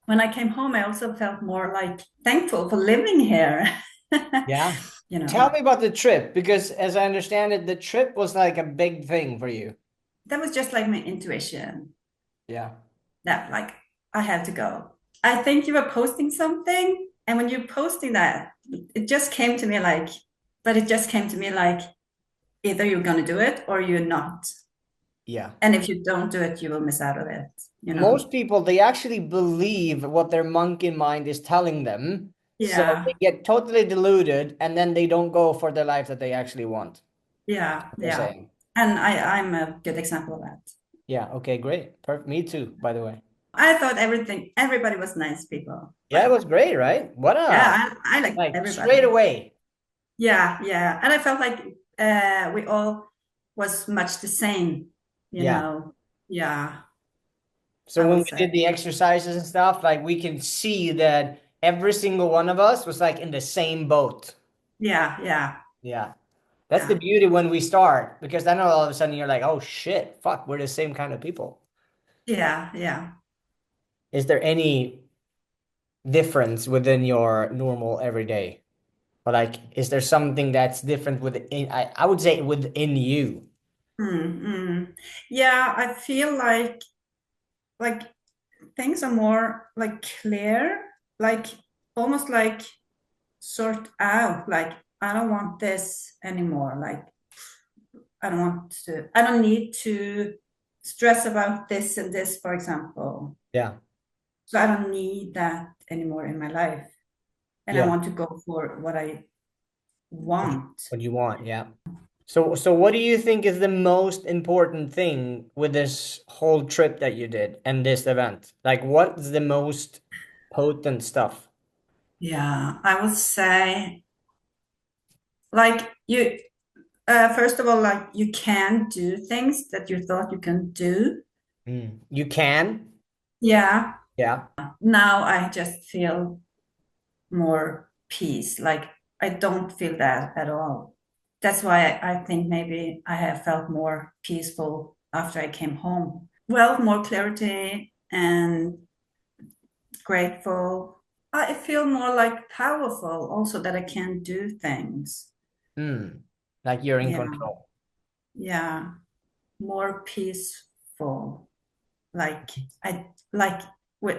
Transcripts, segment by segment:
when I came home, I also felt more like thankful for living here. Yeah. You Tell know, me about the trip, because as I understand it, the trip was like a big thing for you. that was just like my intuition Yeah. that like I had to go. I think you were posting something, and when you're posting that, it just came to me like, but it just came to me like either you're gonna do it or you're not. Yeah. And if you don't do it, you will miss out on it, you know? Most people, they actually believe what their monkey mind is telling them. So they Yeah, get totally deluded and then they don't go for the life that they actually want. yeah, They're yeah. saying. And I'm a good example of that. Yeah. Okay, great. Perfect. Me too, by the way. I thought everybody was nice people. Yeah, it Like, was great, right? What a, yeah, I like like straight everybody. away. Yeah, yeah. And I felt like we all was much the same, you Yeah. know. Yeah, So I when would we say. did the exercises and stuff, like we can see that every single one of us was like in the same boat. Yeah, yeah, Yeah. That's the yeah, beauty when we start, because then all of a sudden you're like, oh shit, fuck, we're the same kind of people. yeah, yeah. Is there any difference within your normal everyday? Or like, is there something that's different within, I would say within you? Mm. Yeah, I feel like things are more like clear, like almost like sort out, like I don't want this anymore. Like I don't need to stress about this and this, for example. Yeah. So I don't need that anymore in my life. And I Yeah. want to go for what I want. What you want. Yeah. So what do you think is the most important thing with this whole trip that you did and this event? Like, what's the most potent stuff? Yeah, I would say like you first of all, like you can do things that you thought you can do. Mm. You can. Yeah. Yeah. Now I just feel more peace. Like I don't feel that at all. That's why I think maybe I have felt more peaceful after I came home. Well, more clarity and grateful. I feel more like powerful also that I can do things. Mm. Like you're in Yeah, control. yeah, more peaceful. Like I like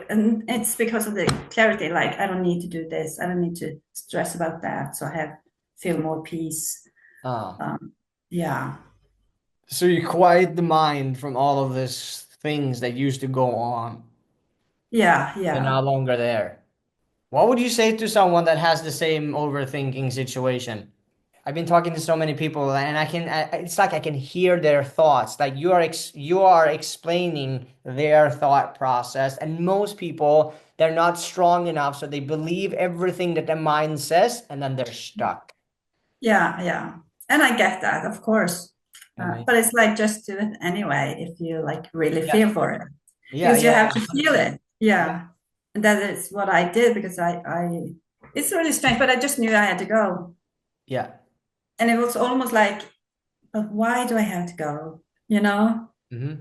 and it's because of the clarity. Like I don't need to do this. I don't need to stress about that. So I have feel more peace. Ah. Um, yeah, So you quiet the mind from all of these things that used to go on. yeah, They're yeah. no longer there. What would you say to someone that has the same overthinking situation? I've been talking to so many people, and it's like I can hear their thoughts. Like you are explaining their thought process, and most people, they're not strong enough, so they believe everything that the mind says, and then they're stuck. Yeah, yeah. And I get that, of course. But Amazing. it's like just do it anyway if you like really Yeah. feel for it. Yeah, Because you yeah, have yeah. to feel 100%. it. Yeah. Yeah. And that is what I did because I it's really strange, but I just knew I had to go. Yeah. And it was almost like, but why do I have to go? You know? Hmm.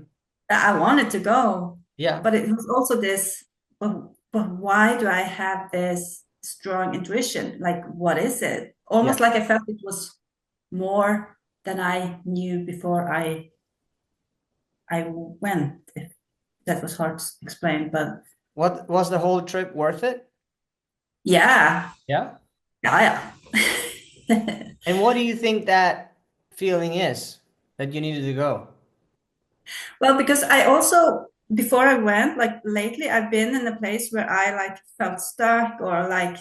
I wanted to go, Yeah. but it was also this, but why do I have this strong intuition? Like, what is it? Yeah. Almost like I felt it was more than I knew before I went. If that was hard to explain, but What was the whole trip worth it? yeah, Yeah. yeah, yeah. And what do you think that feeling is that you needed to go? Well, because I also before I went, like lately, I've been in a place where I like felt stuck or like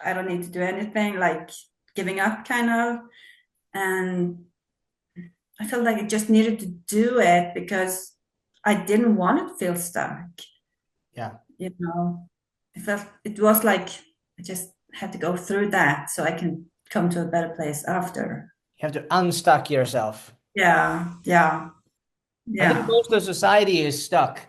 I don't need to do anything, like giving up kind of. And I felt like I just needed to do it because I didn't want to feel stuck, Yeah. you know. I felt it was like I just had to go through that so I can come to a better place after. You have to unstuck yourself. Yeah, yeah, I think yeah, most of society is stuck.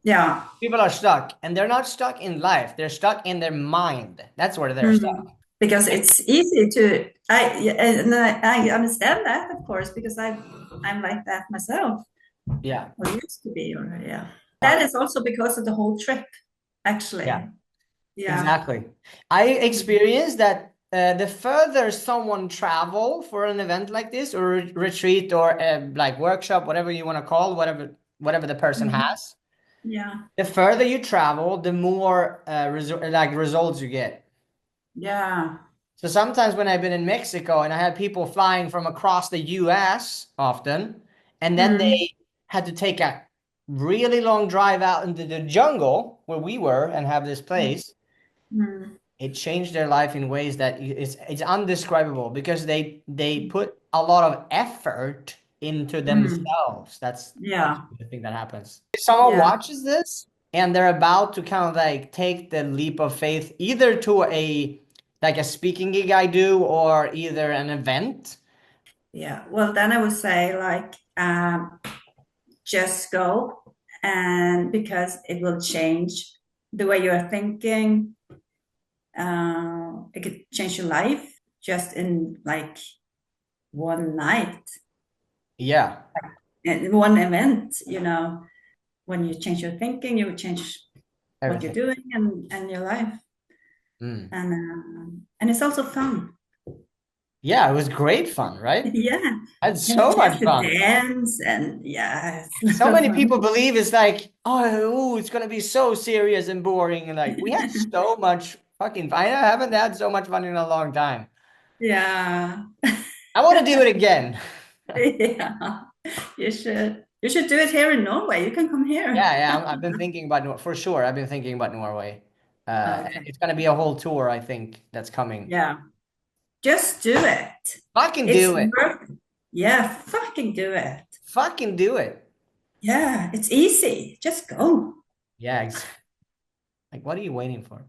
yeah. People are stuck, and they're not stuck in life. They're stuck in their mind. That's where they're stuck. Mm. Because it's easy to yeah, and I understand that of course because I'm like that myself Yeah. or used to be or yeah. Uh, That is also because of the whole trip. actually. Yeah, Yeah. exactly. I experienced that the further someone travel for an event like this, or retreat, or like workshop, whatever you want to call, whatever the person Mhm. has, Yeah. the further you travel, the more results you get. Yeah. So sometimes when I've been in Mexico and I had people flying from across the US often, and then Mm. they had to take a really long drive out into the jungle where we were and have this place, Mm. it changed their life in ways that it's undescribable, because they put a lot of effort into Mm. themselves. That's Yeah. the thing that happens. If someone Yeah. watches this and they're about to kind of like take the leap of faith, either to a like a speaking gig I do, or either an event. Yeah. Well, then I would say like just go, and because it will change the way you are thinking. It could change your life just in like one night Yeah, and one event. When you change your thinking, you will change what you're everything. doing and your life. Mm. And it's also fun. Yeah, it was great fun, right? Yeah. I had You have a so chance much to fun. dance, and yeah, it's a So lot of many fun. people believe it's like, oh, it's gonna be so serious and boring, and like we had so much fucking fun. I haven't had so much fun in a long time. Yeah. I want to do it again. Yeah. You should. You should do it here in Norway. You can come here. Yeah, yeah. I've been thinking about for sure. I've been thinking about Norway. Okay. It's gonna be a whole tour, I think, that's coming. Yeah. Just do it. Fucking It's do it. worth. Yeah, fucking do it. Fucking do it. Yeah, it's easy. Just go. Yeah, like what are you waiting for?